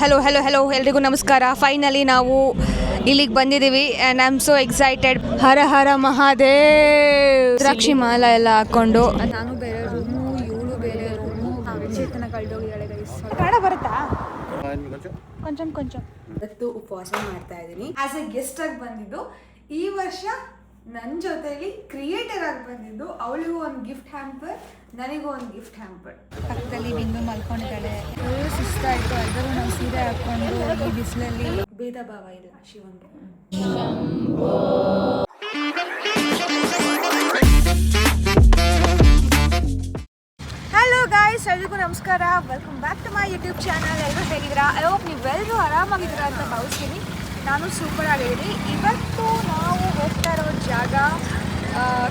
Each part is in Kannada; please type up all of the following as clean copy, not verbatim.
ಹಲೋ ಎಲ್ರಿಗೂ ನಮಸ್ಕಾರ. ಫೈನಲಿ ನಾವು ಇಲ್ಲಿಗೆ ಬಂದಿದ್ದೀವಿ and I am so excited. Hara Hara Mahadev. ದ್ರಾಕ್ಷಿ ಮಾಲ ಎಲ್ಲ ಹಾಕ್ಕೊಂಡು ನಾನು ಬೇರೆ ರೂಮು, ಇವಳು ಬೇರೆ ರೂಮು. ಚೇತನ ಕಳ್ದೋಗಿದ್ದಾಳೆ ಗೈಸ್. ಕನ್ನಡ ಬರುತ್ತಾ? ಕೊಂಚಂ. ಇವತ್ತು ಉಪವಾಸ ಮಾಡ್ತಾ ಇದ್ದೀನಿ. ಆಸ್ ಎ ಗೆಸ್ಟ್ ಆಗಿ ಬಂದಿದ್ದು. ಈ ವರ್ಷ ನನ್ನ ಜೊತೆಲಿ ಕ್ರಿಯೇಟರ್ ಆಗಿ ಬಂದಿದ್ದು. ಅವಳಿಗೂ ಒಂದು ಗಿಫ್ಟ್ ಹ್ಯಾಂಪರ್, ನನಗೂ ಒಂದು ಗಿಫ್ಟ್ ಹ್ಯಾಂಪರ್. ಪಕ್ಕದಲ್ಲಿ ಬಿಂದು ಮಲ್ಕೊಂಡಿದ್ದಾಳೆ. ಸುಸ್ತಾಯಿತು. ಎಲ್ಲರೂ ನಾವು ಸೀರೆ ಹಾಕೊಂಡು ಈ ಬಿಸಿಲಲ್ಲಿ ಭೇದ ಭಾವ ಇಲ್ಲ ಶಿವಂಗೆ. ಹಲೋ ಗಾಯ್ಸ್, ಎಲ್ರಿಗೂ ನಮಸ್ಕಾರ. Welcome back to my YouTube channel. ಎಲ್ಲರೂ ಹೇಗಿದ್ದೀರಾ? ಐ ಹೋಪ್ ನೀವೆಲ್ಲರೂ ಆರಾಮಾಗಿದ್ದೀರಾ ಅಂತ ಭಾವಿಸ್ತೀನಿ. ನಾನು ಸೂಪರ್ ಆಗಿದ್ದೀನಿ. ಇವತ್ತು ನಾವು ಹೋಗ್ತಾ ಇರೋ ಜಾಗ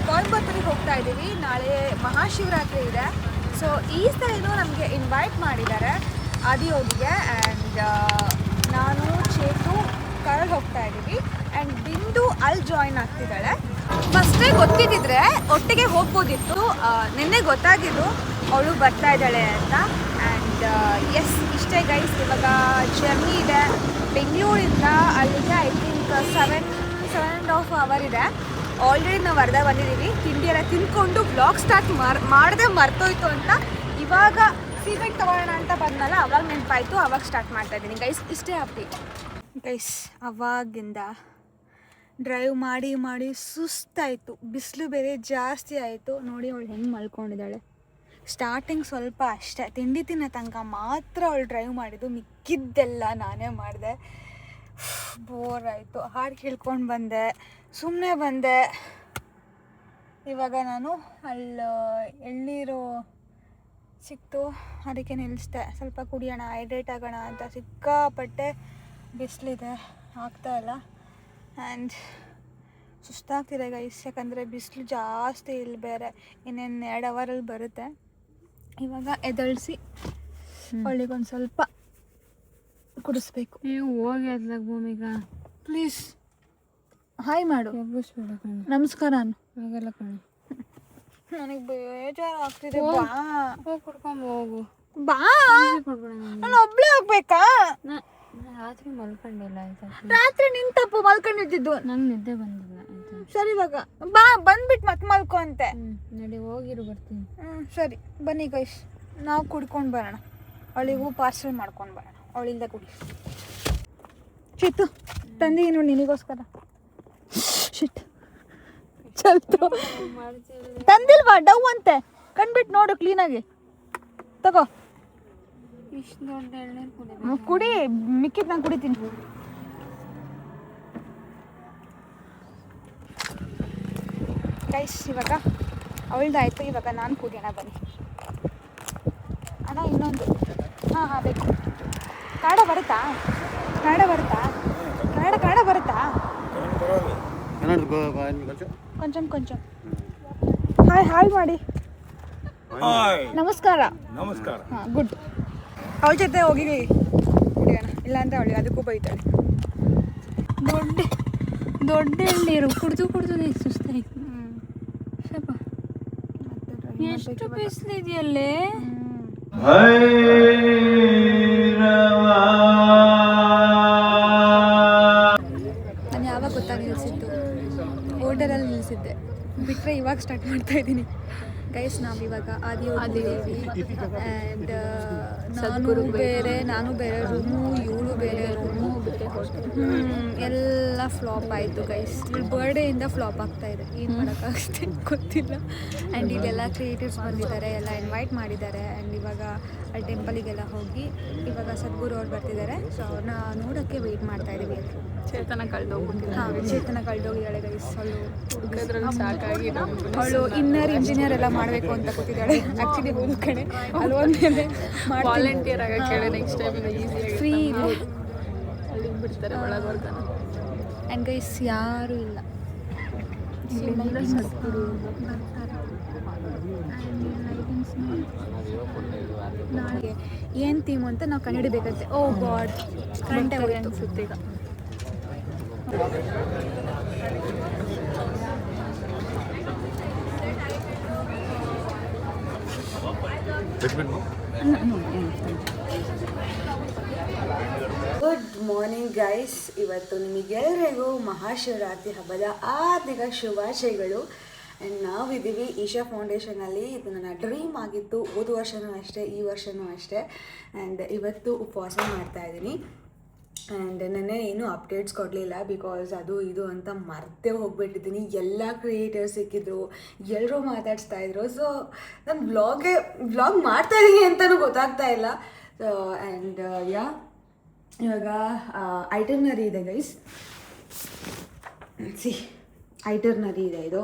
ಕೊಯಂಬತ್ತೂರಿಗೆ ಹೋಗ್ತಾ ಇದ್ದೀವಿ. ನಾಳೆ ಮಹಾಶಿವರಾತ್ರಿ ಇದೆ. ಸೊ ಈ ಸಲನೂ ನಮಗೆ ಇನ್ವೈಟ್ ಮಾಡಿದ್ದಾರೆ ಆದಿಯೋಗಿಗೆ. ಆ್ಯಂಡ್ ನಾನು ಚೇತು ಕರಲ್ ಹೋಗ್ತಾ ಇದ್ದೀವಿ. ಆ್ಯಂಡ್ ಬಿಂದು ಅಲ್ಲಿ ಜಾಯಿನ್ ಆಗ್ತಿದ್ದಾಳೆ. ಫಸ್ಟೇ ಗೊತ್ತಿದ್ದಿದ್ರೆ ಒಟ್ಟಿಗೆ ಹೋಗ್ಬೋದಿತ್ತು. ನಿನ್ನೆ ಗೊತ್ತಾಗಿದ್ದು ಅವಳು ಬರ್ತಾ ಇದ್ದಾಳೆ ಅಂತ. ಆ್ಯಂಡ್ ಎಸ್, ಇಷ್ಟೇ ಗೈಸ್. ಇವಾಗ ಜರ್ನಿ ಇದೆ ಬೆಂಗಳೂರಿಂದ ಅಲ್ಲಿಗೆ. ಐ ಥಿಂಕ್ 7.5 hour ಇದೆ. ಆಲ್ರೆಡಿ ನಾವು ಅರ್ಧ ಬಂದಿದ್ದೀವಿ. ತಿಂಡಿ ಎಲ್ಲ ತಿಂದ್ಕೊಂಡು ಬ್ಲಾಗ್ ಸ್ಟಾರ್ಟ್ ಮಾಡದೆ ಮರ್ತೋಯ್ತು ಅಂತ ಇವಾಗ ಸೀಮೆಂಟ್ ತಗೊಳ್ಳೋಣ ಅಂತ ಬಂದನಲ್ಲ, ಅವಾಗ ನೆನಪಾಯಿತು. ಅವಾಗ ಸ್ಟಾರ್ಟ್ ಮಾಡ್ತಾ ಇದ್ದೀನಿ ಗೈಸ್. ಇಷ್ಟೇ ಅಪ್ಡೇಟ್ ಗೈಸ್. ಅವಾಗಿಂದ ಡ್ರೈವ್ ಮಾಡಿ ಸುಸ್ತಾಯಿತು. ಬಿಸಿಲು ಬೇರೆ ಜಾಸ್ತಿ ಆಯಿತು. ನೋಡಿ ಅವಳು ಹೆಂಗೆ ಮಲ್ಕೊಂಡಿದ್ದಾಳೆ. ಸ್ಟಾರ್ಟಿಂಗ್ ಸ್ವಲ್ಪ ಅಷ್ಟೇ, ತಿಂಡಿ ತಿನ್ನೋ ತನಕ ಮಾತ್ರ ಅವಳು ಡ್ರೈವ್ ಮಾಡಿದ್ದು. ಮಿಕ್ಕಿದ್ದೆಲ್ಲ ನಾನೇ ಮಾಡಿದೆ. ಬೋರ್ ಆಯಿತು. ಹಾಡು ಕೇಳ್ಕೊಂಡು ಬಂದೆ, ಸುಮ್ಮನೆ ಬಂದೆ. ಇವಾಗ ನಾನು ಅಲ್ಲಿ ಎಳ್ನೀರು ಸಿಕ್ತು, ಅದಕ್ಕೆ ನಿಲ್ಲಿಸ್ದೆ. ಸ್ವಲ್ಪ ಕುಡಿಯೋಣ, ಹೈಡ್ರೇಟ್ ಆಗೋಣ ಅಂತ. ಸಿಕ್ಕಾಪಟ್ಟೆ ಬಿಸಿಲಿದೆ, ಆಗ್ತಾಯಿಲ್ಲ. ಆ್ಯಂಡ್ ಸುಸ್ತಾಗ್ತಿದೆ ಗೈಸ್, ಯಾಕಂದರೆ ಬಿಸಿಲು ಜಾಸ್ತಿ ಇಲ್ಲಿ ಬೇರೆ. ಇನ್ನೇನು 2 ಅವರಲ್ಲಿ ಬರುತ್ತೆ. ಇವಾಗ ಎದಳಿಸಿ ಅವಳಿಗೊಂದು ಸ್ವಲ್ಪ ಕುಡಿಸ್ಬೇಕು. ನೀವು ಹೋಗಿ ಅದ್ಲಾಗ ಭೂಮಿಗ ಪ್ಲೀಸ್ ಹಾಯ್ ಮಾಡು. ನಮಸ್ಕಾರ ಹಾಗೆಲ್ಲ ಕಣೆ, ನನಗೆ ಬೇಜಾರು ಆಗ್ತಿದೆ. ಬಾ ಹೋಗಿ ಕುಡ್ಕೊಂಡು ಹೋಗು. ಬಾ, ನಾನು ಒಬ್ಳೇ ಹೋಗ್ಬೇಕಾ? ರಾತ್ರಿ ಮಲ್ಕೊಂಡಿಲ್ಲ ಆಯ್ತಾ? ರಾತ್ರಿ ನಿನ್ ತಪ್ಪು, ಮಲ್ಕೊಂಡಿದ್ದು. ನಂಗೆ ನಿದ್ದೆ ಬಂದಿಲ್ಲ ಆಯ್ತಾ? ಸರಿ, ಇವಾಗ ಬಾ, ಬಂದ್ಬಿಟ್ಟು ಮತ್ತೆ ಮಲ್ಕೊ ಅಂತೆ. ನಡಿ, ಹೋಗಿರು ಬರ್ತೀನಿ. ಸರಿ ಬನ್ನಿ ಗೈಸ್, ನಾವು ಕುಡ್ಕೊಂಡು ಬರೋಣ. ಅವಳಿಗೂ ಪಾರ್ಸಲ್ ಮಾಡ್ಕೊಂಡು ಬರೋಣ. ಅವಳಿಂದ ಕುಡಿ. ಚಿತ್ತು ತಂದಿದ್ದೀನಿ ನೋಡಿ ನಿನಗೋಸ್ಕರ. ಶಿಟ್ ಚಲ್ತು ತಂದಿಲ್ವಾ? ಡವ್ ಅಂತೆ. ಕಂಡ್ಬಿಟ್ಟು ನೋಡು ಕ್ಲೀನಾಗಿ. ತಗೋ, ಇಷ್ಟು ದೊಡ್ಡ ಎಳ್ನೀರು ಕುಡಿ. ಮಿಕ್ಕಿದ್ದು ನಾನು ಕುಡಿತೀನಿ. ಗೈಸ್, ಇವಾಗ ಅವಳ್ದಾಯ್ತು. ಇವಾಗ ನಾನು ಕುಡಿಯೋಣ ಬನ್ನಿ. ಅಣ್ಣ ಇನ್ನೊಂದು. ಹಾಂ ಬೇಕು. ಕನ್ನಡ ಬರುತ್ತಾ? ಕೊಂಚಂ. ಹಾಯ್ ಮಾಡಿ. ನಮಸ್ಕಾರ. ಹಾಂ, ಗುಡ್. ಅವಳ ಜೊತೆ ಹೋಗಿ ಕುಡಿಯೋಣ, ಇಲ್ಲಾಂದ್ರೆ ಅವಳಿಗೆ ಅದಕ್ಕೂ ಬೈತಾಳೆ. ದೊಡ್ಡ ಎಳ್ನೀರು ಕುಡ್ದು ನೀರು ಸುಸ್ತಾಯ್ತು. ಸ್ವಲ್ಪ ಎಷ್ಟು ಬಿಸಿಲಿದೆಯಲ್ಲೇ. ನಾನು ಯಾವಾಗ ಗೊತ್ತಾ ನಿಲ್ಲಿಸಿದ್ದು? ಓರ್ಡರಲ್ಲಿ ನಿಲ್ಲಿಸಿದ್ದೆ. ಬಿಟ್ಟರೆ ಇವಾಗ ಸ್ಟಾರ್ಟ್ ಮಾಡ್ತಾ ಇದ್ದೀನಿ ಗೈಸ್. ನಾವಿವಾಗ ಆದಿಯೋಗಿ. ಆ್ಯಂಡ್ ನಾನು ಬೇರೆ ರೂಮು, ಇವಳು ಬೇರೆ ರೂಮು. ಎಲ್ಲ ಫ್ಲಾಪ್ ಆಯಿತು ಗೈಸ್. ಇವಳು ಬರ್ಡೇಯಿಂದ ಫ್ಲಾಪ್ ಆಗ್ತಾಯಿದೆ. ಏನು ಮಾಡೋಕ್ಕಾಗುತ್ತೆ ಗೊತ್ತಿಲ್ಲ. ಆ್ಯಂಡ್ ಇಲ್ಲೆಲ್ಲ ಕ್ರಿಯೇಟರ್ಸ್ ಬಂದಿದ್ದಾರೆ, ಎಲ್ಲ ಇನ್ವೈಟ್ ಮಾಡಿದ್ದಾರೆ. ಆ್ಯಂಡ್ ಇವಾಗ ಅಲ್ಲಿ ಟೆಂಪಲಿಗೆಲ್ಲ ಹೋಗಿ ಇವಾಗ ಸದ್ಗುರು ಅವ್ರು ಬರ್ತಿದ್ದಾರೆ. ಸೊ ಅವ್ರನ್ನ ನೋಡೋಕ್ಕೆ ವೆಯ್ಟ್ ಮಾಡ್ತಾ ಇದ್ದೀವಿ. ಚೇತನ ಕಳ್ದೋಗಿದ್ದಾಳೆ ಗೈಸ್. ಅವಳು ಇನ್ನರ್ ಇಂಜಿನಿಯರ್ ಎಲ್ಲ ಮಾಡಬೇಕು ಅಂತ ಕೂತಿದ್ದಾಳೆ. ಆ್ಯಕ್ಚುಲಿ ಹೋದ ಕಡೆ ಅಲ್ಲೊಂದೇ ವಾಲಂಟಿಯರ್ ಆಗಕ್ಕೆ ಹೇಳಿ. ನೆಕ್ಸ್ಟ್ ಟೈಮ್ ಈಸಿಯಾಗಿ ಫ್ರೀ ಇದೆ, ಅಲ್ಲಿಗೆ ಬಿಡ್ತಾರೆ ಒಳಗೆ. ಆ್ಯಂಡ್ ಗೈಸ್ ಯಾರೂ ಇಲ್ಲ. ನಾಳೆ ಏನು ಥೀಮ್ ಅಂತ ನಾವು ಕಂಡುಹಿಡಿಬೇಕಂತೆ. ಓ ಗಾಡ್, ಕರೆಂಟೇ ಹೋಯ್ತು ಅನಿಸುತ್ತೆ ಈಗ. Good morning guys. ಇವತ್ತು ನಿಮಗೆಲ್ಲರಿಗೂ ಮಹಾಶಿವರಾತ್ರಿ ಹಬ್ಬದ ಆರ್ಥಿಕ ಶುಭಾಶಯಗಳು. ಆ್ಯಂಡ್ ನಾವಿದ್ದೀವಿ ಈಶಾ ಫೌಂಡೇಶನಲ್ಲಿ. ಇದು ನನ್ನ ಡ್ರೀಮ್ ಆಗಿತ್ತು, ಹೋದ ವರ್ಷವೂ ಅಷ್ಟೇ, ಈ ವರ್ಷವೂ ಅಷ್ಟೇ. ಆ್ಯಂಡ್ ಇವತ್ತು ಉಪವಾಸ ಮಾಡ್ತಾಯಿದ್ದೀನಿ. ಆ್ಯಂಡ್ ನೆನ್ನೆ ಏನೂ ಅಪ್ಡೇಟ್ಸ್ ಕೊಡಲಿಲ್ಲ, ಬಿಕಾಸ್ ಅದು ಇದು ಅಂತ ಮರ್ತೇ ಹೋಗ್ಬಿಟ್ಟಿದ್ದೀನಿ. ಎಲ್ಲ ಕ್ರಿಯೇಟರ್ಸ್ ಸಿಕ್ಕಿದ್ರು, ಎಲ್ಲರೂ ಮಾತಾಡಿಸ್ತಾಯಿದ್ರು. ಸೊ ನಾನು ವ್ಲಾಗ್ ಮಾಡ್ತಾಯಿದ್ದೀನಿ ಅಂತಲೂ ಗೊತ್ತಾಗ್ತಾ ಇಲ್ಲ. ಆ್ಯಂಡ್ ಇವಾಗ ಐಟರ್ನರಿ ಇದೆ ಗೈಸ್. ಐಟರ್ನರಿ ಇದೆ ಇದು.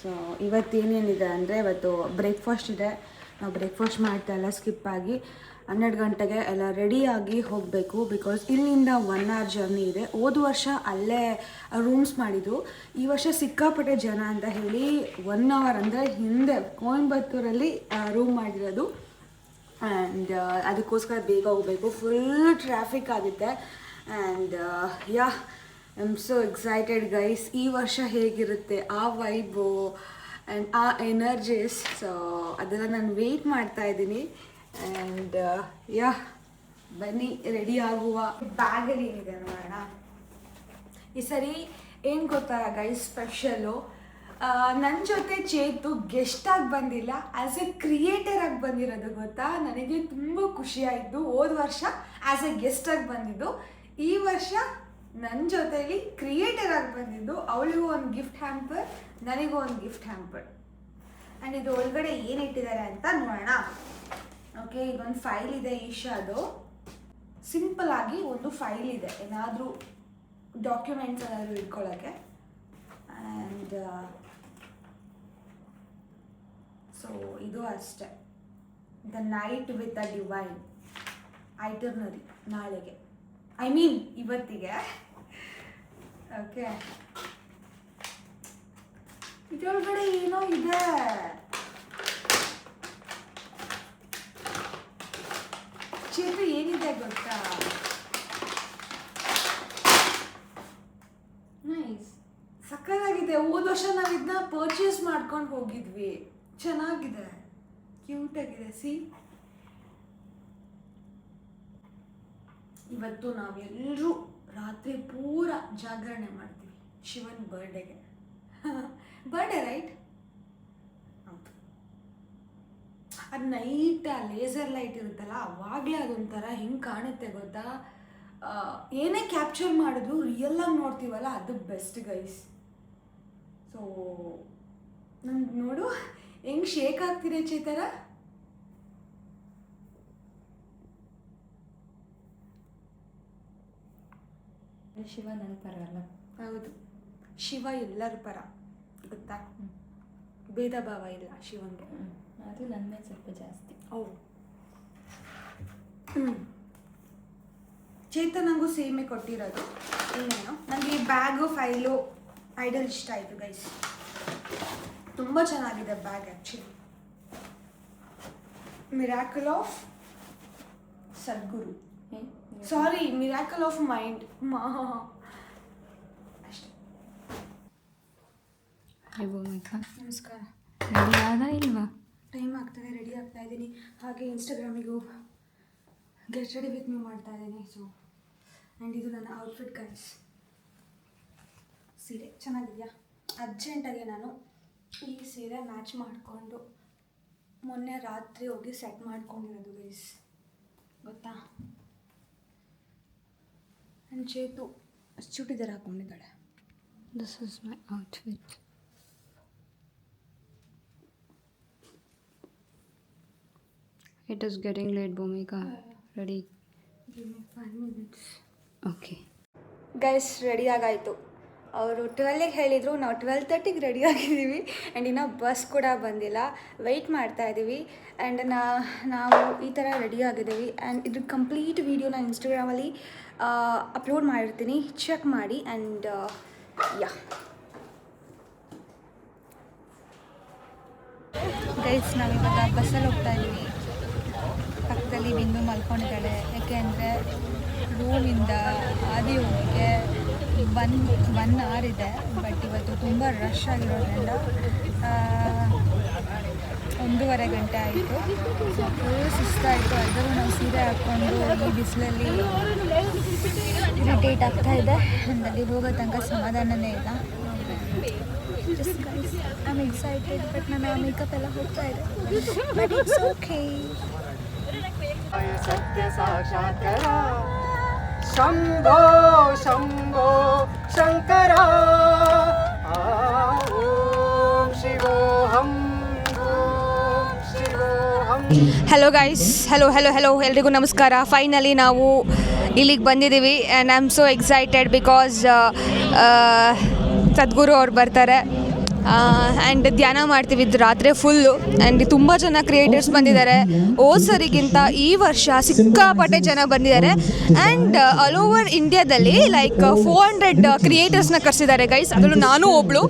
ಸೊ ಇವತ್ತೇನೇನಿದೆ ಅಂದರೆ, ಇವತ್ತು ಬ್ರೇಕ್ಫಾಸ್ಟ್ ಇದೆ. ನಾವು ಬ್ರೇಕ್ಫಾಸ್ಟ್ ಮಾಡ್ತಾ ಇಲ್ಲ, ಸ್ಕಿಪ್ ಆಗಿ 12 ಗಂಟೆಗೆ ಎಲ್ಲ ರೆಡಿಯಾಗಿ ಹೋಗಬೇಕು. ಬಿಕಾಸ್ ಇಲ್ಲಿಂದ 1 hour ಜರ್ನಿ ಇದೆ. ಹೋದ ವರ್ಷ ಅಲ್ಲೇ ರೂಮ್ಸ್ ಮಾಡಿದ್ರು, ಈ ವರ್ಷ ಸಿಕ್ಕಾಪಟ್ಟೆ ಜನ ಅಂತ ಹೇಳಿ 1 hour ಅಂದರೆ ಹಿಂದೆ ಕೊಯಂಬತ್ತೂರಲ್ಲಿ ರೂಮ್ ಮಾಡಿರೋದು. ಆ್ಯಂಡ್ ಅದಕ್ಕೋಸ್ಕರ ಬೇಗ ಹೋಗಬೇಕು. ಫುಲ್ ಟ್ರಾಫಿಕ್ ಆಗುತ್ತೆ. And I am so excited guys. ಈ ವರ್ಷ ಹೇಗಿರುತ್ತೆ ಆ ವೈಬು ಆ್ಯಂಡ್ ಆ ಎನರ್ಜೀಸ್, ಸೊ ಅದೆಲ್ಲ ನಾನು ವೆಯ್ಟ್ ಮಾಡ್ತಾ ಇದ್ದೀನಿ. ಆ್ಯಂಡ್ ಬನ್ನಿ ರೆಡಿ ಆಗುವ. ಬ್ಯಾಗಲ್ಲಿ ಏನಿದೆ ನೋಡೋಣ. ಈ ಸರಿ ಏನು ಗೊತ್ತಾ ಗೈಸ್, ಸ್ಪೆಷಲು ನನ್ನ ಜೊತೆ ಚೇತು ಗೆಸ್ಟಾಗಿ ಬಂದಿಲ್ಲ, ಆ್ಯಸ್ ಎ ಕ್ರಿಯೇಟರಾಗಿ ಬಂದಿರೋದು. ಗೊತ್ತಾ, ನನಗೆ ತುಂಬ ಖುಷಿಯಾಯಿತು. ಹೋದ ವರ್ಷ ಆ್ಯಸ್ ಎ ಗೆಸ್ಟಾಗಿ ಬಂದಿದ್ದು, ಈ ವರ್ಷ ನನ್ನ ಜೊತೆಲಿ ಕ್ರಿಯೇಟರಾಗಿ ಬಂದಿದ್ದು. ಅವಳಿಗೂ ಒಂದು ಗಿಫ್ಟ್ ಹ್ಯಾಂಪರ್, ನನಗೂ ಒಂದು ಗಿಫ್ಟ್ ಹ್ಯಾಂಪರ್. ಆ್ಯಂಡ್ ಇದು ಒಳಗಡೆ ಏನಿಟ್ಟಿದ್ದಾರೆ ಅಂತ ನೋಡೋಣ. ಓಕೆ, ಇದೊಂದು ಫೈಲ್ ಇದೆ ಈಶಾದು. ಸಿಂಪಲ್ ಆಗಿ ಒಂದು ಫೈಲ್ ಇದೆ, ಏನಾದರೂ ಡಾಕ್ಯುಮೆಂಟ್ಸ್ ಏನಾದರೂ ಇಟ್ಕೊಳ್ಳೋಕ್ಕೆ. ಆ್ಯಂಡ್ ಸೊ ಇದು ಅಷ್ಟೆ, the night with the divine itinerary ನಾಳೆಗೆ, ಐ ಮೀನ್ ಇವತ್ತಿಗೆ. ಓಕೆ, ಇದರೊಳಗಡೆ ಏನೋ ಇದೆ. ಚೇತು ಏನಿದೆ ಗೊತ್ತಾ? ನೈಸ್, ಸಕ್ಕತ್ತಾಗಿದೆ. ಹೋದ ವರ್ಷ ನಾವು ಇದನ್ನ ಪರ್ಚೇಸ್ ಮಾಡ್ಕೊಂಡು ಹೋಗಿದ್ವಿ. ಚೆನ್ನಾಗಿದೆ, ಕ್ಯೂಟಾಗಿದೆ. ಇವತ್ತು ನಾವೆಲ್ಲರೂ ರಾತ್ರಿ ಪೂರ ಜಾಗರಣೆ ಮಾಡ್ತೀವಿ ಶಿವನ್ ಬರ್ಡೇಗೆ. Birthday right? ಹೌದು. ಅದು ನೈಟ್ ಆ ಲೇಸರ್ ಲೈಟ್ ಇರುತ್ತಲ್ಲ, ಅವಾಗಲೇ ಅದೊಂಥರ ಹೆಂಗೆ ಕಾಣುತ್ತೆ ಗೊತ್ತಾ. ಏನೇ ಕ್ಯಾಪ್ಚರ್ ಮಾಡಿದ್ರು ರಿಯಲ್ಲಾಗಿ ನೋಡ್ತೀವಲ್ಲ, ಅದು ಬೆಸ್ಟ್ ಗೈಸ್. ಸೊ ನಂಗೆ ನೋಡು ಹೆಂಗೆ ಶೇಕ್ ಆಗ್ತಿದೆ ಚೇತರ. ಶಿವ ನನ್ನ ಪರ ಅಲ್ಲ. ಹೌದು, ಶಿವ ಎಲ್ಲರ ಪರ, ಗೊತ್ತಾ. ಭೇದ ಭಾವ ಇಲ್ಲ ಶಿವನಿಗೆ. ಅದು ನನ್ನ ಮೇಲೆ ಸ್ವಲ್ಪ ಜಾಸ್ತಿ. ಹೌದು. ಚೇತನಂಗೂ ಸೇಮೆ ಕೊಟ್ಟಿರೋದು. ಇನ್ನೇನು, ನನಗೆ ಈ ಬ್ಯಾಗು ಫೈಲು ಐಡಲ್ ಇಷ್ಟ ಆಯಿತು ಗೈಸ್. ತುಂಬ ಚೆನ್ನಾಗಿದೆ bag actually. Miracle of Sadhguru, sorry miracle of mind. ಅಷ್ಟೇ. ಹಾಯ್ ಭೂಮಿಕಾ, ನಮಸ್ಕಾರ. ರೆಡಿ ಆದ ಇಲ್ವಾ? ಟೈಮ್ ಆಗ್ತದೆ, ರೆಡಿ ಆಗ್ತಾ ಇದ್ದೀನಿ. ಹಾಗೆ ಇನ್ಸ್ಟಾಗ್ರಾಮಿಗೂ ಗೆಟ್ ರೆಡಿ ವಿತ್ ಮೀ ಮಾಡ್ತಾ ಇದ್ದೀನಿ. ಸೊ ಆ್ಯಂಡ್ ಇದು ನನ್ನ ಔಟ್ಫಿಟ್ ಗೈಸ್. ಸೀರೆ ಚೆನ್ನಾಗಿದೆಯಾ? ಅರ್ಜೆಂಟಾಗಿ ನಾನು ಈ ಸೀರೆ ಮ್ಯಾಚ್ ಮಾಡಿಕೊಂಡು ಮೊನ್ನೆ ರಾತ್ರಿ ಹೋಗಿ ಸೆಟ್ ಮಾಡ್ಕೊಂಡಿರೋದು ಗೈಸ್, ಗೊತ್ತಾ. ನನ್ನ ಚೇತು ಚೂಡಿದಾರ ಹಾಕ್ಕೊಂಡಿದ್ದಾಳೆ. This is my outfit. It is getting late Bhoomika. Ready? Give me 5 minutes. Okay guys, ready ಆಗಾಯಿತು. ಅವರು 12ಗೆ ಹೇಳಿದರು, ನಾವು 12:30ಗೆ ರೆಡಿ ಆಗಿದ್ದೀವಿ. ಆ್ಯಂಡ್ ಇನ್ನೂ ಬಸ್ ಕೂಡ ಬಂದಿಲ್ಲ, ವೆಯ್ಟ್ ಮಾಡ್ತಾ ಇದ್ದೀವಿ. ಆ್ಯಂಡ್ ನಾವು ಈ ಥರ ರೆಡಿ ಆಗಿದ್ದೀವಿ. ಆ್ಯಂಡ್ ಇದ್ರ ಕಂಪ್ಲೀಟ್ ವೀಡಿಯೋ ನಾನು ಇನ್ಸ್ಟಾಗ್ರಾಮಲ್ಲಿ ಅಪ್ಲೋಡ್ ಮಾಡಿರ್ತೀನಿ, ಚೆಕ್ ಮಾಡಿ. ಆ್ಯಂಡ್ ಗೈಸ್, ನಾವಿವಾಗ ಬಸ್ಸಲ್ಲಿ ಹೋಗ್ತಾ ಇದ್ದೀವಿ. ಪಕ್ಕದಲ್ಲಿ ಬಿಂದು ಮಲ್ಕೊಂಡಿದ್ದಾಳೆ, ಯಾಕೆ ಅಂದರೆ ರೂಮಿಂದ ಆದಿ ಹೋಗಿಗೆ 1 hour ಇದೆ. ಬಟ್ ಇವತ್ತು ತುಂಬ ರಶ್ ಆಗಿರೋದ್ರಿಂದ 1:30 ಗಂಟೆ ಆಯಿತು. ಫುಲ್ ಸುಸ್ತಾಯಿತು. ಎಲ್ಲರೂ ನಾವು ಸೀರೆ ಹಾಕ್ಕೊಂಡು ಈ ಬಿಸಿಲಲ್ಲಿ ಇರಿಟೇಟ್ ಆಗ್ತಾ ಇದೆ. ಅಲ್ಲಿ ಹೋಗೋ ತನಕ ಸಮಾಧಾನನೇ ಇಲ್ಲ. ಐ ಆಮ್ ಎಕ್ಸೈಟೆಡ್, ಬಟ್ ನನ್ನ ಮೇಕಪ್ ಎಲ್ಲ ಹೋಗ್ತಾ ಇದೆ. But it's okay. ಸತ್ಯ ಸಾಕ್ಷಾತ್ಕಾರ ಶಂಭೋ ಶಂಭೋ ಶಂಕರ ಓಂ ಶಿವೋಹಂ ಓಂ ಶಿವೋಹಂ. ಹಲೋ ಗೈಸ್, ಹಲೋ ಎಲ್ರಿಗೂ ನಮಸ್ಕಾರ. ಫೈನಲಿ ನಾವು ಇಲ್ಲಿಗೆ ಬಂದಿದ್ದೀವಿ and I am so excited because Sadhguru ಅವ್ರು ಬರ್ತಾರೆ ಆ್ಯಂಡ್ ಧ್ಯಾನ ಮಾಡ್ತೀವಿ ಇದು ರಾತ್ರಿ ಫುಲ್ಲು. ಆ್ಯಂಡ್ ತುಂಬ ಜನ ಕ್ರಿಯೇಟರ್ಸ್ ಬಂದಿದ್ದಾರೆ. ಸರಿಗಿಂತ ಈ ವರ್ಷ ಸಿಕ್ಕಾಪಟ್ಟೆ ಜನ ಬಂದಿದ್ದಾರೆ. ಆ್ಯಂಡ್ ಆಲ್ ಓವರ್ ಇಂಡಿಯಾದಲ್ಲಿ ಲೈಕ್ 400 ಕ್ರಿಯೇಟರ್ಸ್ನ ಕರೆಸಿದ್ದಾರೆ ಗೈಸ್. ಅದರಲ್ಲೂ ನಾನು ಒಬ್ಬಳು.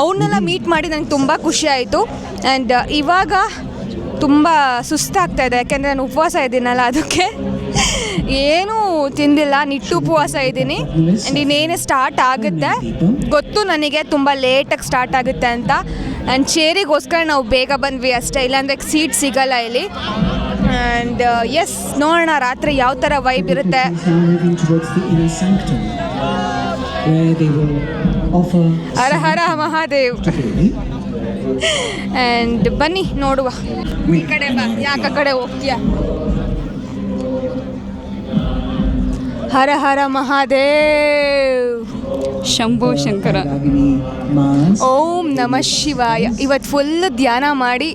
ಅವನ್ನೆಲ್ಲ ಮೀಟ್ ಮಾಡಿ ನನಗೆ ತುಂಬ ಖುಷಿ ಆಯಿತು. ಆ್ಯಂಡ್ ಇವಾಗ ತುಂಬ ಸುಸ್ತಾಗ್ತಾಯಿದೆ, ಯಾಕೆಂದರೆ ನಾನು ಉಪವಾಸ ಇದ್ದೀನಲ್ಲ, ಅದಕ್ಕೆ ಏನೂ ತಿಂದಿಲ್ಲ, ನಿಟ್ಟು ಉಪವಾಸ ಇದ್ದೀನಿ. ಆ್ಯಂಡ್ ಇನ್ನೇನು ಸ್ಟಾರ್ಟ್ ಆಗುತ್ತೆ ಗೊತ್ತು ನನಗೆ, ತುಂಬ ಲೇಟಾಗಿ ಸ್ಟಾರ್ಟ್ ಆಗುತ್ತೆ ಅಂತ. ಆ್ಯಂಡ್ ಚೇರಿಗೋಸ್ಕರ ನಾವು ಬೇಗ ಬಂದ್ವಿ ಅಷ್ಟೇ, ಇಲ್ಲಾಂದರೆ ಸೀಟ್ ಸಿಗಲ್ಲ ಇಲ್ಲಿ. ಆ್ಯಂಡ್ ಎಸ್, ನೋಡೋಣ ರಾತ್ರಿ ಯಾವ ಥರ ವೈಬ್ ಇರುತ್ತೆ. ಹರ ಹರ ಮಹಾದೇವ್. ಆ್ಯಂಡ್ ಬನ್ನಿ ನೋಡುವ. ಈ ಕಡೆ ಬಾ, ಯಾಕೆ ಕಡೆ ಹೋಗ್ತೀಯ? ಹರ ಹರ ಮಹಾದೇವ್. ಶಂಭೋ ಶಂಕರ. ಓಂ ನಮಃ ಶಿವಾಯ. ಇವತ್ತು ಫುಲ್ ಧ್ಯಾನ ಮಾಡಿ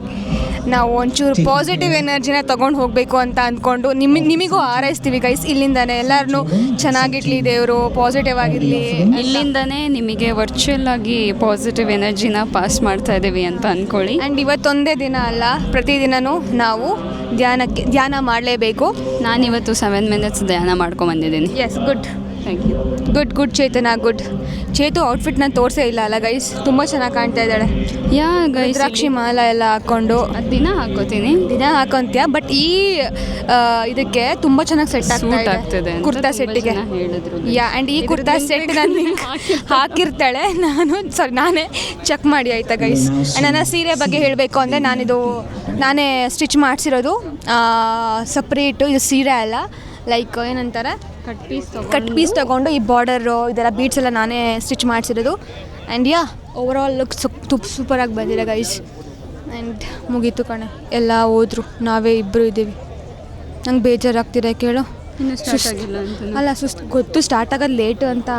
ನಾವು ಒಂಚೂರು ಪಾಸಿಟಿವ್ ಎನರ್ಜಿನ ತೊಗೊಂಡು ಹೋಗಬೇಕು ಅಂತ ಅಂದ್ಕೊಂಡು ನಿಮಗೂ ಹಾರೈಸ್ತೀವಿ ಗೈಸ್. ಇಲ್ಲಿಂದಾನೆ ಎಲ್ಲರನ್ನೂ ಚೆನ್ನಾಗಿರ್ಲಿ ದೇವರು, ಪಾಸಿಟಿವ್ ಆಗಿರಲಿ. ಇಲ್ಲಿಂದನೇ ನಿಮಗೆ ವರ್ಚುವಲ್ ಆಗಿ ಪಾಸಿಟಿವ್ ಎನರ್ಜಿನ ಪಾಸ್ ಮಾಡ್ತಾ ಇದ್ದೀವಿ ಅಂತ ಅಂದ್ಕೊಳ್ಳಿ. ಆ್ಯಂಡ್ ಇವತ್ತೊಂದೇ ದಿನ ಅಲ್ಲ, ಪ್ರತಿದಿನವೂ ನಾವು ಧ್ಯಾನ ಮಾಡಲೇಬೇಕು. ನಾನಿವತ್ತು 7 minutes ಧ್ಯಾನ ಮಾಡ್ಕೊಂಬಂದಿದ್ದೀನಿ. Yes, good. Thank you. Good Chetana, good. Chetu outfit ನಾನು ತೋರಿಸೇ ಇಲ್ಲ ಅಲ್ಲ ಗೈಸ್, ತುಂಬ ಚೆನ್ನಾಗಿ ಕಾಣ್ತಾ ಇದ್ದಾಳೆ. ಗೈಸ್, ದ್ರಾಕ್ಷಿ ಮಾಲ ಎಲ್ಲ ಹಾಕ್ಕೊಂಡು ಅದು ದಿನ ಹಾಕೋತೀನಿ, ದಿನ ಹಾಕೊಂತೀಯ. ಬಟ್ ಈ ಇದಕ್ಕೆ ತುಂಬ ಚೆನ್ನಾಗಿ ಸೆಟ್ ಆಗ್ತದೆ ಕುರ್ತಾ ಸೆಟ್ಟಿಗೆ. ಹೇಳಿದ್ರು ಆ್ಯಂಡ್ ಈ ಕುರ್ತಾ ಸೆಟ್ ನಾನು ಹಾಕಿರ್ತಾಳೆ. ನಾನೇ ಚೆಕ್ ಮಾಡಿ ಆಯ್ತಾ ಗೈಸ್. ಆ್ಯಂಡ್ ನನ್ನ ಸೀರೆ ಬಗ್ಗೆ ಹೇಳಬೇಕು ಅಂದರೆ ನಾನೇ ಸ್ಟಿಚ್ ಮಾಡಿಸಿರೋದು ಸಪ್ರೇಟು. ಇದು ಸೀರೆ ಅಲ್ಲ, ಲೈಕ್ ಏನಂತಾರೆ, ಕಟ್ ಪೀಸ್ ತೊಗೊಂಡು ಈ ಬಾರ್ಡರು ಇದೆಲ್ಲ ಬೀಡ್ಸ್ ಎಲ್ಲ ನಾನೇ ಸ್ಟಿಚ್ ಮಾಡಿಸಿರೋದು. ಆ್ಯಂಡ್ ಓವರ್ ಆಲ್ ಲುಕ್ ಸೂಪರಾಗಿ ಬಂದಿದೆ ಗೈಸ್. ಆ್ಯಂಡ್ ಮುಗೀತು ಕಣೆ, ಎಲ್ಲ ಹೋದ್ರು, ನಾವೇ ಇಬ್ಬರು ಇದ್ದೀವಿ. ನಂಗೆ ಬೇಜಾರಾಗ್ತಿದೆ ಕೇಳು. ಇನ್ನೂ ಸ್ಟಾರ್ಟ್ ಆಗಿಲ್ಲ ಅಂತ ಅಲ್ಲ, ಗೊತ್ತು ಸ್ಟಾರ್ಟ್ ಆಗೋದು ಲೇಟು ಅಂತ,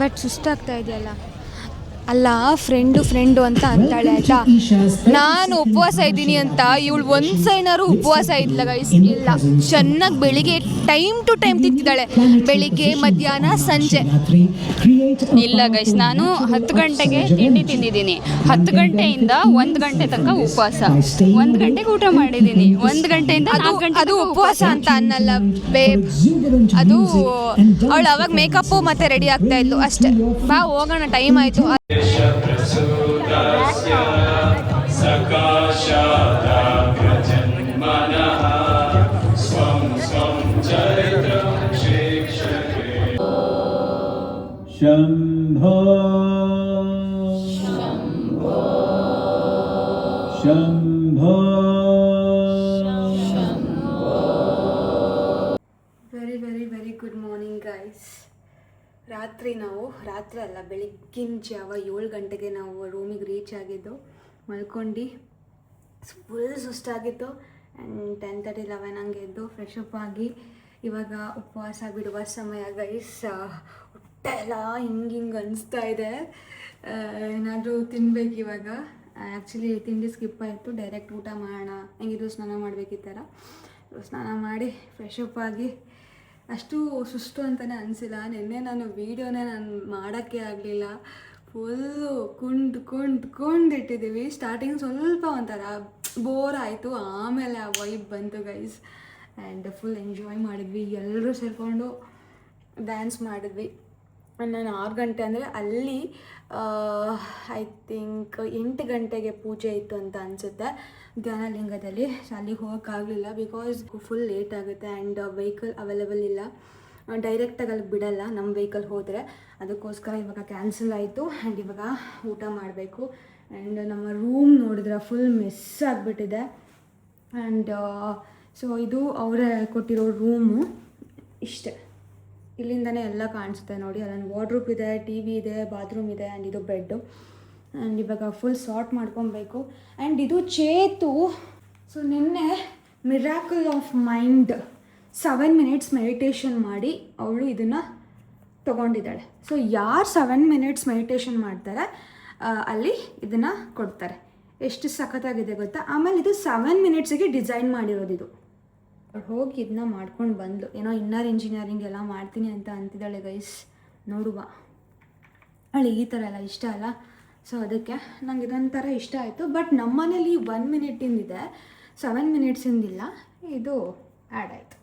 ಬಟ್ ಸುಸ್ತಾಗ್ತಾ ಇದೆಯಲ್ಲ. ಅಲ್ಲ, ಫ್ರೆಂಡು ಅಂತ ಅಂತಾಳೆ ಆಯಿತಾ. ನಾನು ಉಪವಾಸ ಇದ್ದೀನಿ ಅಂತ ಇವಳು ಒಂದು ಸೈನಾರು ಉಪವಾಸ ಇಲ್ಲ ಗೈಸ್. ಇಲ್ಲ, ಚೆನ್ನಾಗಿ ಬೆಳಿಗ್ಗೆ ಟೈಮ್ ಟು ಟೈಮ್ ತಿಂತಿದ್ದಾಳೆ, ಬೆಳಿಗ್ಗೆ ಮಧ್ಯಾಹ್ನ ಸಂಜೆ. ಇಲ್ಲ ಗೈಸ್, ನಾನು 10 ಗಂಟೆಗೆ ತಿಂಡಿ ತಿಂದಿದ್ದೀನಿ. 10 ಗಂಟೆಯಿಂದ 1 ಗಂಟೆ ತನಕ ಉಪವಾಸ. 1 ಗಂಟೆಗೆ ಊಟ ಮಾಡಿದ್ದೀನಿ. 1 ಗಂಟೆಯಿಂದ 4 ಗಂಟೆ ಅದು ಉಪವಾಸ ಅಂತ ಅನ್ನಲ್ಲ ಬೇಬ್. ಅದು ಅವಳು ಅವಾಗ ಮೇಕಪ್ಪು ಮತ್ತೆ ರೆಡಿ ಆಗ್ತಾ ಇದ್ಲು ಅಷ್ಟೇ. ಬಾ ಹೋಗೋಣ, ಟೈಮ್ ಆಯಿತು. Shambho Shambho. Very good morning guys. ರಾತ್ರಿ ಅಲ್ಲ, ಬೆಳಗ್ಗಿನ ಜಾವ 7 ಗಂಟೆಗೆ ನಾವು ರೂಮಿಗೆ ರೀಚ್ ಆಗಿದ್ದು. ಮಲ್ಕೊಂಡು ಫುಲ್ ಸುಸ್ತಾಗಿತ್ತು. ಆ್ಯಂಡ್ 10:30, 11 ಹಂಗೆ ಎದ್ದು ಫ್ರೆಶ್ ಅಪ್ ಆಗಿ ಇವಾಗ ಉಪವಾಸ ಬಿಡುವ ಸಮಯ ಗೈಸ್. ಹೊಟ್ಟೆ ಎಲ್ಲ ಹಿಂಗೆ ಅನಿಸ್ತಾ ಇದೆ. ಏನಾದರೂ ತಿನ್ಬೇಕು ಇವಾಗ. ಆ್ಯಕ್ಚುಲಿ ತಿಂಡಿ ಸ್ಕಿಪ್ ಆಯಿತು, ಡೈರೆಕ್ಟ್ ಊಟ ಮಾಡೋಣ, ಹೆಂಗಿದ್ರು ಸ್ನಾನ ಮಾಡಬೇಕಿತ್ತರ. ಸ್ನಾನ ಮಾಡಿ ಫ್ರೆಶ್ ಅಪ್ ಆಗಿ ಅಷ್ಟು ಸುಸ್ತು ಅಂತಲೇ ಅನಿಸಿಲ್ಲ. ನಿನ್ನೆ ನಾನು ವೀಡಿಯೋನೇ ಮಾಡೋಕ್ಕೆ ಆಗಲಿಲ್ಲ. ಫುಲ್ಲು ಕುಂಡಿಟ್ಟಿದ್ದೀವಿ. ಸ್ಟಾರ್ಟಿಂಗ್ ಸ್ವಲ್ಪ ಒಂಥರ ಬೋರ್ ಆಯಿತು, ಆಮೇಲೆ ಆ ವೈಬ್ ಬಂತು ಗೈಸ್. ಆ್ಯಂಡ್ ಫುಲ್ ಎಂಜಾಯ್ ಮಾಡಿದ್ವಿ, ಎಲ್ಲರೂ ಸೇರಿಕೊಂಡು ಡ್ಯಾನ್ಸ್ ಮಾಡಿದ್ವಿ. ನಾನು 6 ಗಂಟೆ ಅಂದರೆ ಅಲ್ಲಿ ಐ ಥಿಂಕ್ 8 ಗಂಟೆಗೆ ಪೂಜೆ ಇತ್ತು ಅಂತ ಅನಿಸುತ್ತೆ ಧ್ಯಾನಲಿಂಗದಲ್ಲಿ. ಸೊ ಅಲ್ಲಿಗೆ ಹೋಗೋಕ್ಕಾಗಲಿಲ್ಲ ಬಿಕಾಸ್ ಫುಲ್ ಲೇಟ್ ಆಗುತ್ತೆ. ಆ್ಯಂಡ್ ವೆಹಿಕಲ್ ಅವೈಲೇಬಲ್ ಇಲ್ಲ, ಡೈರೆಕ್ಟಾಗಿ ಅಲ್ಲಿಗೆ ಬಿಡಲ್ಲ ನಮ್ಮ ವೆಹಿಕಲ್ ಹೋದರೆ. ಅದಕ್ಕೋಸ್ಕರ ಇವಾಗ ಕ್ಯಾನ್ಸಲ್ ಆಯಿತು. ಆ್ಯಂಡ್ ಇವಾಗ ಊಟ ಮಾಡಬೇಕು. ಆ್ಯಂಡ್ ನಮ್ಮ ರೂಮ್ ನೋಡಿದ್ರೆ ಫುಲ್ ಮಿಸ್ ಆಗಿಬಿಟ್ಟಿದೆ. ಆ್ಯಂಡ್ ಸೊ ಇದು ಅವರೇ ಕೊಟ್ಟಿರೋ ರೂಮು. ಇಷ್ಟೇ, ಇಲ್ಲಿಂದನೇ ಎಲ್ಲ ಕಾಣಿಸುತ್ತೆ ನೋಡಿ. ಅಲ್ಲೊಂದು ವಾರ್ಡ್ರೂಪ್ ಇದೆ, ಟಿ ವಿ ಇದೆ, ಬಾತ್ರೂಮ್ ಇದೆ, ಆ್ಯಂಡ್ ಇದು ಬೆಡ್ಡು. ಆ್ಯಂಡ್ ಇವಾಗ ಫುಲ್ ಸಾರ್ಟ್ ಮಾಡ್ಕೊಬೇಕು. ಆ್ಯಂಡ್ ಇದು ಚೇತು. ಸೊ ನಿನ್ನೆ miracle of mind 7 minutes meditation ಮಾಡಿ ಅವಳು ಇದನ್ನು ತೊಗೊಂಡಿದ್ದಾಳೆ. ಸೊ ಯಾರು 7 ಮಿನಿಟ್ಸ್ ಮೆಡಿಟೇಷನ್ ಮಾಡ್ತಾರೆ ಅಲ್ಲಿ ಇದನ್ನು ಕೊಡ್ತಾರೆ. ಎಷ್ಟು ಸಖತ್ತಾಗಿದೆ ಗೊತ್ತಾ. ಆಮೇಲೆ ಇದು 7 ಮಿನಿಟ್ಸಿಗೆ ಡಿಸೈನ್ ಮಾಡಿರೋದು. ಇದು ಅವಳು ಹೋಗಿ ಇದನ್ನ ಮಾಡ್ಕೊಂಡು ಬಂದಳು. ಏನೋ ಇನ್ನರ್ ಇಂಜಿನಿಯರಿಂಗ್ ಎಲ್ಲ ಮಾಡ್ತೀನಿ ಅಂತ ಅಂತಿದ್ದಾಳೆ ಗೈಸ್. ನೋಡುವ, ಅವಳಿಗೆ ಈ ಥರ ಎಲ್ಲ ಇಷ್ಟ ಅಲ್ಲ. ಸೊ ಅದಕ್ಕೆ ನಂಗೆ ಇದೊಂಥರ ಇಷ್ಟ ಆಯಿತು. ಬಟ್ ನಮ್ಮ ಮನೇಲಿ 1 ಮಿನಿಟಿಂದಿದೆ, 7 ಮಿನಿಟ್ಸಿಂದಿಲ್ಲ. ಇದು ಆ್ಯಡ್ ಆಯಿತು.